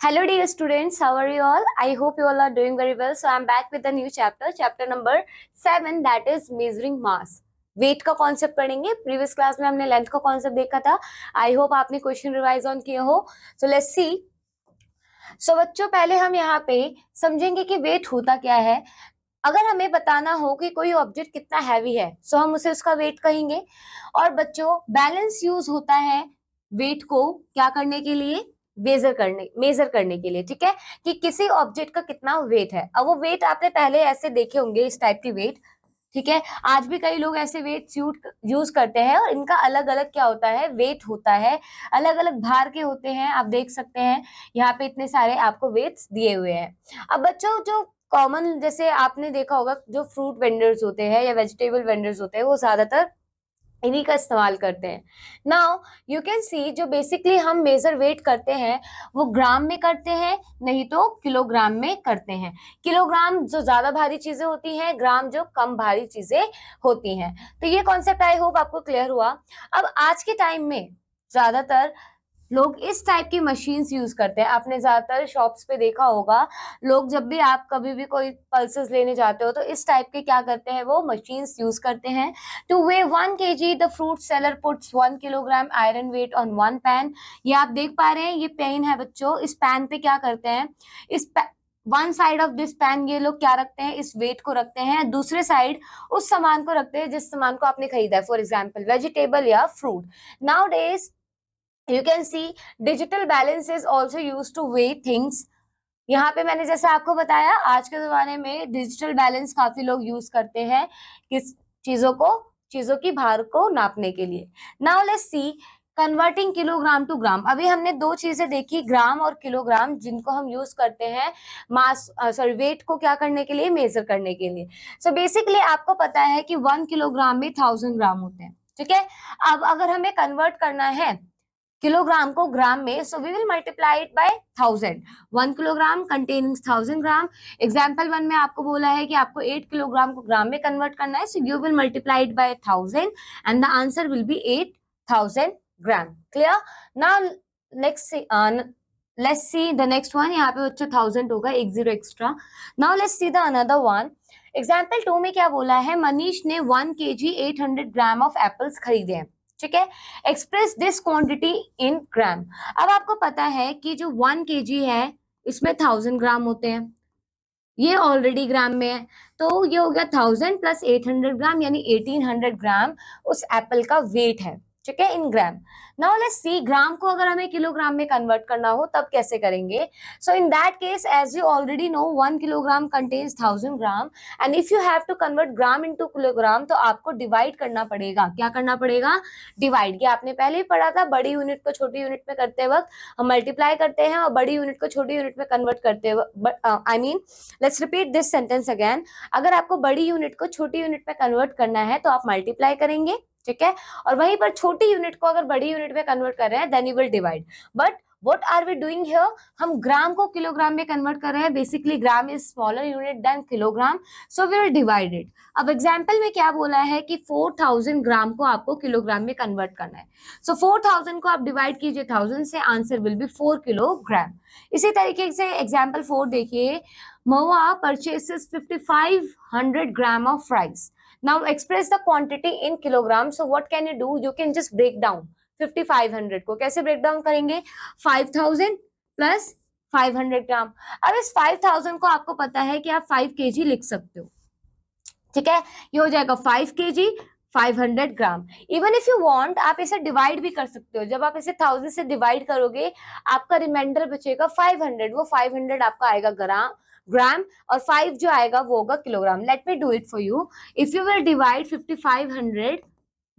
Hello, dear students. How are you all? I hope you all are doing very well. So, I'm back with a new chapter number 7, that is measuring mass. Weight का concept पढ़ेंगे. Previous class में हमने length का concept देखा था. I hope आपने question revision किए हो. So let's see. सो बच्चों, पहले हम यहाँ पे समझेंगे कि वेट होता क्या है. अगर हमें बताना हो कि कोई ऑब्जेक्ट कितना हैवी है, सो हम उसे उसका वेट कहेंगे. और बच्चों, बैलेंस यूज होता है वेट को क्या करने के लिए, मेजर करने के लिए. ठीक है, कि किसी ऑब्जेक्ट का कितना वेट है. अब वो वेट आपने पहले ऐसे देखे होंगे, इस टाइप की वेट. ठीक है, आज भी कई लोग ऐसे वेट यूज करते हैं और इनका अलग अलग क्या होता है, वेट होता है. अलग अलग भार के होते हैं. आप देख सकते हैं यहाँ पे इतने सारे आपको वेट्स दिए हुए हैं. अब बच्चों, जो कॉमन, जैसे आपने देखा होगा, जो फ्रूट वेंडर्स होते हैं या वेजिटेबल वेंडर्स होते हैं, वो ज्यादातर इन्हीं का इस्तेमाल करते हैं. नाउ यू कैन सी, जो बेसिकली हम मेजर वेट करते हैं वो ग्राम में करते हैं, नहीं तो किलोग्राम में करते हैं. किलोग्राम जो ज्यादा भारी चीजें होती हैं, ग्राम जो कम भारी चीजें होती हैं. तो ये कॉन्सेप्ट आई होप आपको क्लियर हुआ. अब आज के टाइम में ज्यादातर लोग इस टाइप की मशीन्स यूज करते हैं. आपने ज्यादातर शॉप्स पे देखा होगा, लोग जब भी आप कभी भी कोई पल्सेस लेने जाते हो तो इस टाइप के क्या करते हैं, वो मशीन्स यूज करते हैं. To weigh 1 kg the fruit seller puts 1 kilogram iron weight on 1 pan. ये आप देख पा रहे हैं, ये पेन है बच्चों. इस पैन पे क्या करते हैं, इस one side of this pan ये लोग क्या रखते हैं, इस वेट को रखते हैं. दूसरे साइड उस सामान को रखते हैं जिस सामान को आपने खरीदा है, फॉर एग्जाम्पल वेजिटेबल या fruit. Now days you can see digital balance is also used to weigh things. यहाँ पे मैंने जैसे आपको बताया, आज के जमाने में डिजिटल बैलेंस काफी लोग यूज करते हैं किस चीजों की भार को नापने के लिए. Now let's see converting kilogram to gram. अभी हमने दो चीजें देखी, ग्राम और किलोग्राम, जिनको हम यूज करते हैं मास वेट को क्या करने के लिए, मेजर करने के लिए. सो बेसिकली आपको पता है कि 1 किलोग्राम में 1000 ग्राम होते हैं. ठीक है, अब अगर हमें कन्वर्ट करना है किलोग्राम को ग्राम में, so we will multiply it by 1000. 1 kilogram containing 1000 gram. Example 1 में आपको बोला है कि आपको 8 किलोग्राम को ग्राम में कन्वर्ट करना है, so you will multiply it by 1000 and the answer will B 8000 gram. Clear. Now next let's see the next one. यहाँ पे बच्चों 1000 होगा, एक zero extra. Now let's see the another one. Example 2 में क्या बोला है, मनीष ने 1 kg 800 ग्राम ऑफ एप्पल्स खरीदे हैं. ठीक है, एक्सप्रेस दिस क्वांटिटी इन ग्राम. अब आपको पता है कि जो 1 kg है इसमें 1000 ग्राम होते हैं, ये ऑलरेडी ग्राम में है, तो ये हो गया 1000 प्लस 800 ग्राम, यानी 1800 ग्राम उस एप्पल का वेट है. ठीक है, इन ग्राम. नाउ लेट्स सी, ग्राम को अगर हमें किलोग्राम में कन्वर्ट करना हो तब कैसे करेंगे. So in that case, as you already know, 1 kilogram contains 1000 gram and if you have to convert gram into kilogram, तो आपको डिवाइड करना पड़ेगा. क्या करना पड़ेगा, डिवाइड. ये आपने पहले ही पढ़ा था, बड़ी यूनिट को छोटी यूनिट में करते वक्त हम मल्टीप्लाई करते हैं और बड़ी यूनिट को छोटी यूनिट में कन्वर्ट करते वक्त, I mean let's repeat this sentence again. अगर आपको बड़ी यूनिट को छोटी यूनिट में कन्वर्ट करना है तो आप मल्टीप्लाई करेंगे. ठीक है, और वहीं पर छोटी यूनिट को अगर बड़ी यूनिट में कन्वर्ट कर रहे हैं, then you will divide. But what are we doing here, हम ग्राम को किलोग्राम में कन्वर्ट कर रहे हैं. Basically gram is smaller unit than kilogram, so we will divide it. अब एग्जाम्पल में क्या बोला है कि 4000 ग्राम को आपको किलोग्राम में कन्वर्ट करना है. सो 4000 को आप डिवाइड कीजिए 1000 से, आंसर विल बी 4 किलोग्राम. इसी तरीके से एग्जाम्पल 4 देखिए. Mahua purchases 5500 gram of rice. Now express the quantity in kilogram. So what can you do? You can just break down 5500 को. कैसे break down करेंगे, 5000 plus 500 ग्राम. अब इस 5000 को आपको पता है कि आप 5 kg लिख सकते हो. ठीक है, ये हो जाएगा 5 kg 500 gram. Even if you want, आप इसे डिवाइड भी कर सकते हो. जब आप इसे 1000 से डिवाइड करोगे, आपका रिमाइंडर बचेगा 500. वो 500 आपका आएगा ग्राम और 5 जो आएगा वो होगा kilogram. Let me do it for you. If you will divide 5500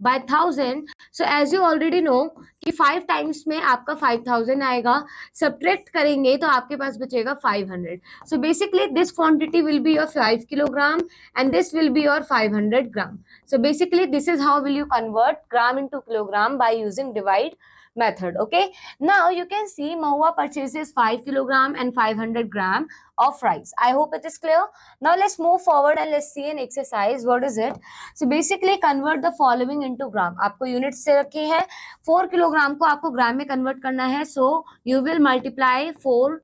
by 1000, so as you already know कि 5 टाइम्स में आपका 5000 आएगा. सब्ट्रैक्ट करेंगे तो आपके पास बचेगा 500. So basically this quantity will be your 5 kilogram and this will be your 500 gram. So basically this is how will you convert gram into kilogram, by using divide method. Okay, now you can see Mahua purchases 5 kilogram and 500 gram of rice. I hope it is clear. Now let's move forward and let's see an exercise. What is it? So basically convert the following into gram. आपको unit से रखी है, 4 kilogram को आपको ग्राम में convert करना है. So you will multiply 4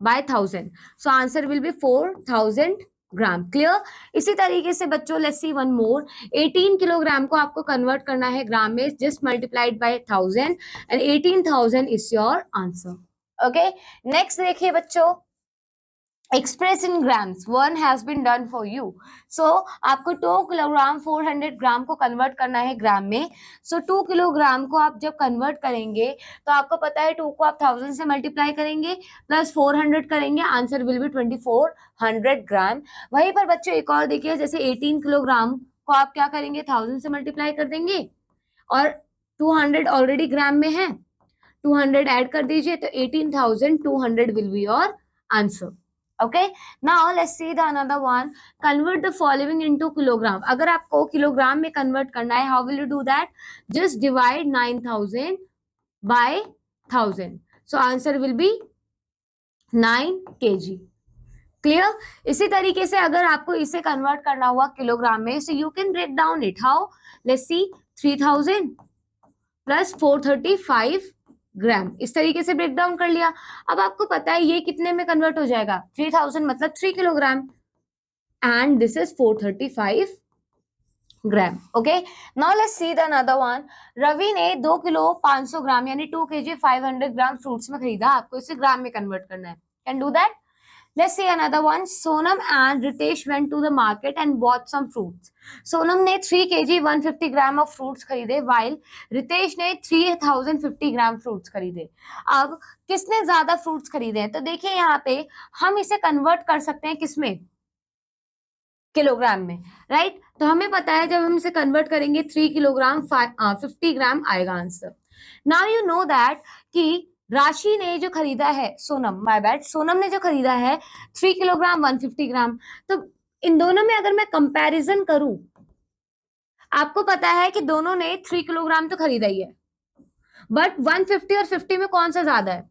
by 1000, so answer will be 4000 gram. Clear? इसी तरीके से बच्चों let's see one more, 18 kilogram को आपको कन्वर्ट करना है ग्राम में, just multiplied by 1000 and 18,000 is your answer. Okay, next देखिए बच्चों, express in grams, one has been done for you. So आपको 2 किलोग्राम 400 ग्राम को कन्वर्ट करना है ग्राम में। सो 2 किलोग्राम को आप जब कन्वर्ट करेंगे तो आपको पता है 2 को आप 1000 से मल्टीप्लाई करेंगे प्लस 400 करेंगे, आंसर विल बी 2400 ग्राम। वहीं पर बच्चों एक और देखिए, जैसे 18 किलोग्राम को आप क्या करेंगे, 1000 से मल्टीप्लाई कर देंगे और 200 ऑलरेडी ग्राम में है, 200 ऐड कर दीजिए तो 18,200 will be your answer. Okay, now let's see the another one. Convert the following into kilogram. अगर आपको किलोग्राम में कन्वर्ट करना है, how will you do that? Just divide 9,000 by 1000. So answer will be 9 kg. Clear? इसी तरीके से अगर आपको इसे कन्वर्ट करना हुआ किलोग्राम में, so you can break down it. How? Let's see, 3000 plus 435 ग्राम, इस तरीके से ब्रेक डाउन कर लिया। अब आपको पता है ये कितने में कन्वर्ट हो जाएगा, 3000 मतलब 3 kilogram and this is 435 gram. Okay, now let's see the another one. Ravi ने 2 किलो 500 ग्राम यानी 2 kg 500 ग्राम फ्रूट्स में खरीदा, आपको इसे ग्राम में कन्वर्ट करना है। Can do that? Let's see another one. Sonam and Ritesh went to the market and bought some fruits. Sonam ने 3 kg 150 ग्राम of fruits खरीदे, while रितेश ने 3050 ग्राम fruits खरीदे। अब किसने ज्यादा fruits खरीदे हैं? तो देखिए यहाँ पे हम इसे कन्वर्ट कर सकते हैं किसमें, किलोग्राम में, राइट? तो हमें पता है जब हम इसे कन्वर्ट करेंगे 3 किलोग्राम 50 ग्राम आएगा answer. Now you know that कि राशि ने जो खरीदा है, सोनम, माय बैड, सोनम ने जो खरीदा है 3 किलोग्राम 150 ग्राम, तो इन दोनों में अगर मैं कंपैरिजन करूं, आपको पता है कि दोनों ने 3 किलोग्राम तो खरीदा ही है, बट 150 और 50 में कौन सा ज्यादा है?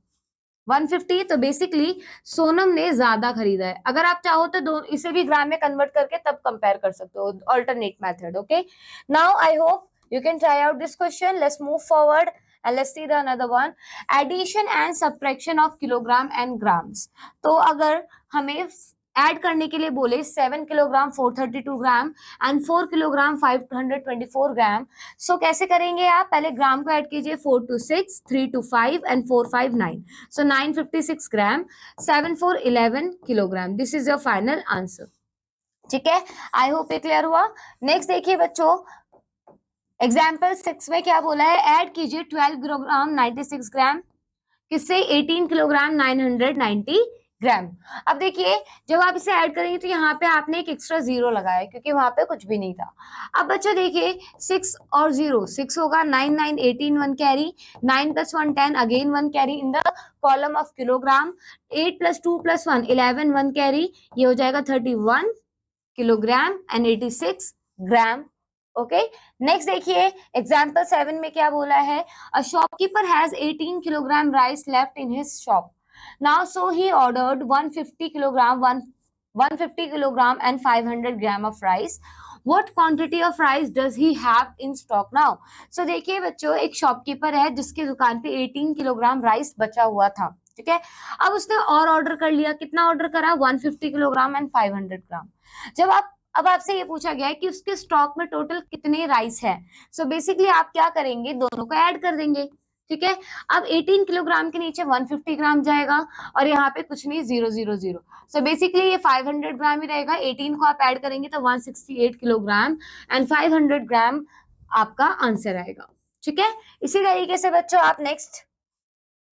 150, तो बेसिकली सोनम ने ज्यादा खरीदा है। अगर आप चाहो तो इसे भी ग्राम में कन्वर्ट करके तब कंपेयर कर सकते हो, alternate method. Okay, now I hope you can try out this question. Let's move forward and let's see the another one. Addition and subtraction of kilogram and grams. तो अगर हमें ऐड करने के लिए बोले 7 किलोग्राम 432 ग्राम एंड 4 किलोग्राम 524 ग्राम, सो कैसे करेंगे आप? पहले ग्राम को ऐड कीजिए, 4 to 6, 3 to 5 and 4 5 9, so 956 gram, 7 4 11 kilogram. This is your final answer. ठीक है, आई होप ये क्लियर हुआ। नेक्स्ट देखिए बच्चों, एग्जाम्पल 6 में क्या बोला है, ऐड कीजिए 12 किलोग्राम 96 ग्राम किससे, 18 किलोग्राम 990 ग्राम। अब देखिए जब आप इसे ऐड करेंगे तो यहाँ पे आपने एक एक्स्ट्रा जीरो लगाया क्योंकि वहां पे कुछ भी नहीं था। अब बच्चों देखिए 6 और 0, 6 होगा, 9 9 18 1 carry, 9 + 1 10 again 1 carry in the column of kilogram, 8 + 2 + 1 11 1 carry, ये हो जाएगा 31 kilogram and 86 gram. Okay, next देखिए एग्जाम्पल 7 में क्या बोला है, a shopkeeper has 18 kilogram rice left in his shop now, so he ordered 150 kilogram 150 kilogram and 500 gram of rice, what quantity of rice does he have in stock now. So देखिए बच्चों, एक shopkeeper है जिसकी दुकान पे 18 kilogram rice बचा हुआ था, ठीक है। अब उसने और ऑर्डर कर लिया, कितना ऑर्डर करा, 150 किलोग्राम एंड 500 ग्राम। जब अब आपसे ये पूछा गया है कि उसके स्टॉक में टोटल कितने राइस है, सो बेसिकली आप क्या करेंगे, दोनों को ऐड कर देंगे, ठीक है। अब 18 किलोग्राम के नीचे 150 ग्राम जाएगा और यहाँ पे कुछ नहीं, 0 0 0, सो बेसिकली ये 500 ग्राम ही रहेगा। 18 को आप ऐड करेंगे तो 168 किलोग्राम एंड 500 ग्राम आपका आंसर आएगा, ठीक है। इसी तरीके से बच्चों आप नेक्स्ट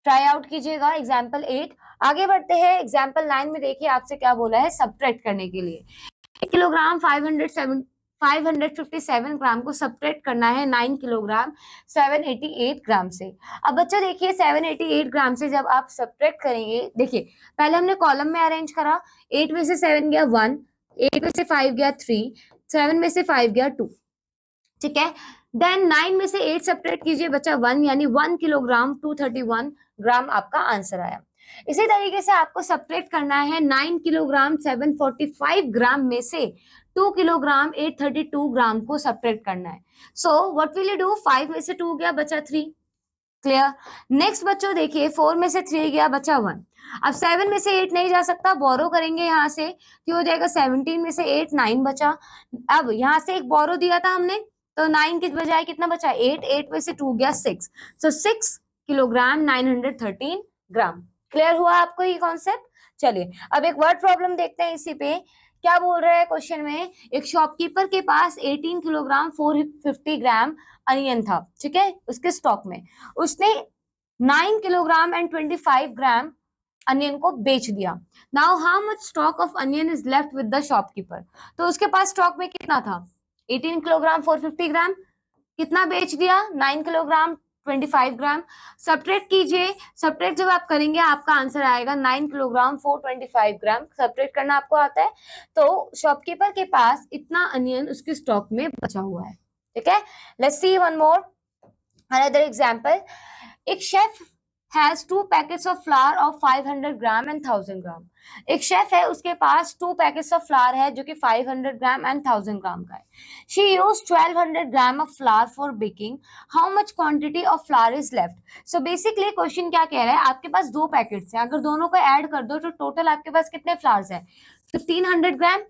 ट्राई आउट कीजिएगा एग्जाम्पल 8। आगे बढ़ते हैं एग्जाम्पल 9 में, देखिए आपसे क्या बोला है, सब्ट्रैक्ट करने के लिए। 1 किलोग्राम 557 ग्राम को सब्ट्रैक्ट करना है 9 किलोग्राम 788 ग्राम से। अब बच्चा देखिए 788 ग्राम से जब आप सब्ट्रैक्ट करेंगे, देखिए पहले हमने कॉलम में अरेंज करा, 8 में से 7 गया 1, 8 में से 5 गया 3, 7 में से 5 गया 2, ठीक है। देन 9 में से 8 सब्ट्रैक्ट कीजिए, बचा 1, यानी 1 किलोग्राम 231 ग्राम आपका आंसर आया। इसी तरीके से आपको सब्ट्रैक्ट करना है 9 किलोग्राम 745 ग्राम में से 2 किलोग्राम 832 ग्राम को सब्ट्रैक्ट करना है। So what will you do, 5 में से 2 गया, बचा 3, क्लियर। नेक्स्ट बच्चों देखिए 4 में से 3 गया, बचा 1। अब 7 में से 8 नहीं जा सकता, बोरो करेंगे यहाँ से, तो हो जाएगा 17 में से 8, 9 बचा। अब यहाँ से एक बोरो दिया था हमने, तो 9 के बजाय कितना बचा, 8, 8 में से 2 गया 6, सो 6 किलोग्राम 913 ग्राम। क्लियर हुआ आपको ये कॉन्सेप्ट। चलिए अब एक वर्ड प्रॉब्लम देखते हैं इसी पे। क्या बोल रहा है क्वेश्चन में, एक शॉपकीपर के पास 18 किलोग्राम 450 ग्राम अनियन था, ठीक है, उसके स्टॉक में। उसने 9 किलोग्राम एंड 25 ग्राम अनियन को बेच दिया। Now how much stock of onion is left with the shopkeeper. तो उसके पास स्टॉक में कितना था, 18 किलोग्राम 450 ग्राम, कितना बेच दिया, 9 किलोग्राम 25 ग्राम। सब्ट्रैक्ट कीजिए, सब्ट्रैक्ट जब आप करेंगे आपका आंसर आएगा 9 किलोग्राम 425 ग्राम। सब्ट्रैक्ट करना आपको आता है, तो शॉपकीपर के पास इतना अनियन उसके स्टॉक में बचा हुआ है, ठीक है। Let's see one more another example. एक chef has 2 packets of flour of 500 gram and 1000 gram. एक शेफ है, उसके पास 2 पैकेट्स ऑफ फ्लावर है जो कि 500 ग्राम एंड 1000 ग्राम का है। She use 1200 gram of flower for baking, how much quantity of flower is left. So basically question क्या कह रहा है, आपके पास 2 पैकेट्स हैं, अगर दोनों को ऐड कर दो तो टोटल आपके पास कितने फ्लावर्स हैं, 1500 ग्राम।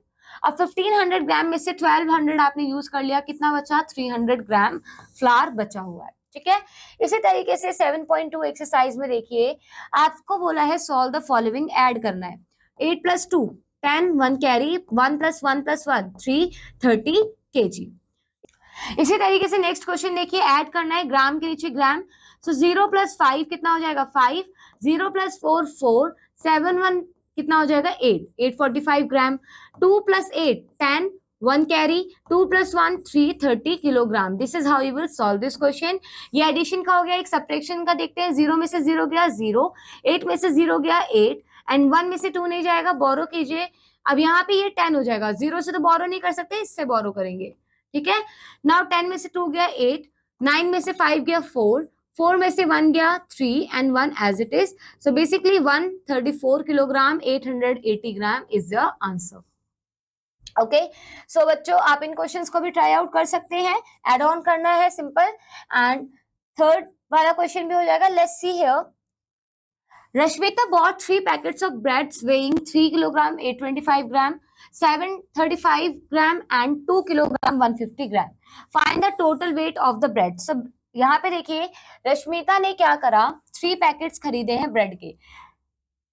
अब 1500 ग्राम में से 1200 आपने यूज कर लिया, कितना बचा, 300 ग्राम फ्लावर बचा हुआ है, ठीक है। इसी तरीके से 7.2 एक्सरसाइज में देखिए, आपको बोला है सॉल्व द फॉलोइंग, ऐड करना है। 8 + 2 10, 1 कैरी, 1 + 1 + 1 3, 30 kg। इसी तरीके से नेक्स्ट क्वेश्चन देखिए, ऐड करना है, ग्राम के नीचे ग्राम। सो 0 + 5 कितना हो जाएगा, 5, 0 + 4 4, 7 1 कितना हो जाएगा, 8, 845 ग्राम। 2 + 8 10, 1 carry, 2 + 1 3, 30 kilogram. This is how you will solve this question. ये एडिशन का हो गया, एक सब्ट्रैक्शन का देखते हैं। 0 में से 0 गया 0, 8 में से 0 गया 8, एंड 1 में से 2 नहीं जाएगा, बोरो कीजिए। अब यहाँ पे ये 10 हो जाएगा, 0 से तो बोरो नहीं कर सकते, इससे बोरो करेंगे, ठीक है। नाउ 10 में से 2 गया 8, 9 में से 5 गया 4, 4 में से 1 गया 3, and 1 as it is. So basically 134 kilogram 880 gram is the answer. Okay, so बच्चों आप इन क्वेश्चंस को भी ट्राई आउट कर सकते हैं, एड ऑन करना है, सिंपल। एंड थर्ड वाला क्वेश्चन भी हो जाएगा। Let's see here, Rashmita bought 3 packets of breads weighing 3 kilogram 825 gram, 735 gram and 2 kilogram 150 gram. Find the total weight of the bread. So यहाँ पे देखिए रश्मिता ने क्या करा, 3 पैकेट्स खरीदे हैं ब्रेड के।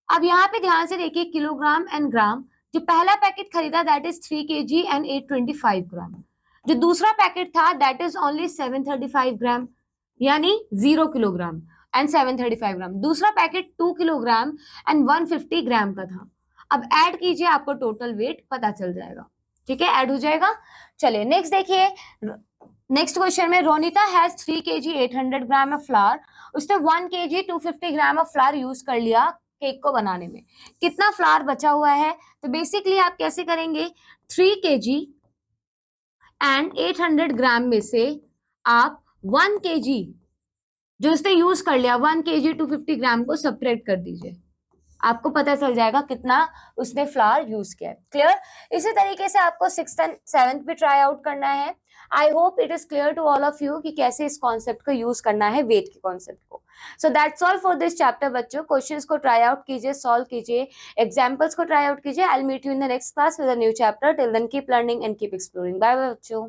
अब यहाँ पे ध्यान से देखिए किलोग्राम एंड ग्राम। जो पहला पैकेट खरीदा दैट इज 3 kg एंड 825 ग्राम। जो दूसरा पैकेट था दैट इज ओनली 735 ग्राम, यानी 0 किलोग्राम एंड 735 ग्राम। दूसरा पैकेट 2 किलोग्राम एंड 150 ग्राम का था। अब ऐड कीजिए, आपको टोटल वेट पता चल जाएगा, ठीक है, ऐड हो जाएगा। चलिए नेक्स्ट देखिए, नेक्स्ट क्वेश्चन में Ronita has 3 kg 800 gram of flower. उसने 1 kg 250 gram of flower use कर लिया केक को बनाने में। कितना फ्लावर बचा हुआ है, तो बेसिकली आप कैसे करेंगे, 3 kg एंड 800 ग्राम में से आप 1 kg जो उसने यूज कर लिया, 1 kg 250 ग्राम को सब्ट्रैक्ट कर दीजिए, आपको पता चल जाएगा कितना उसने फ्लावर यूज किया है। क्लियर। इसी तरीके से आपको 6th एंड 7th भी ट्राई आउट करना है। I hope it is clear to all of you कि कैसे इस कॉन्सेप्ट को यूज करना है, वेट के कॉन्सेप्ट को। So that's all for this chapter बच्चों। क्वेश्चंस को ट्राई आउट कीजिए, सॉल्व कीजिए, एग्जाम्पल्स को ट्राई आउट कीजिए। I will meet you in the next class with a new chapter. Till then keep learning and keep exploring. Bye bye बच्चों।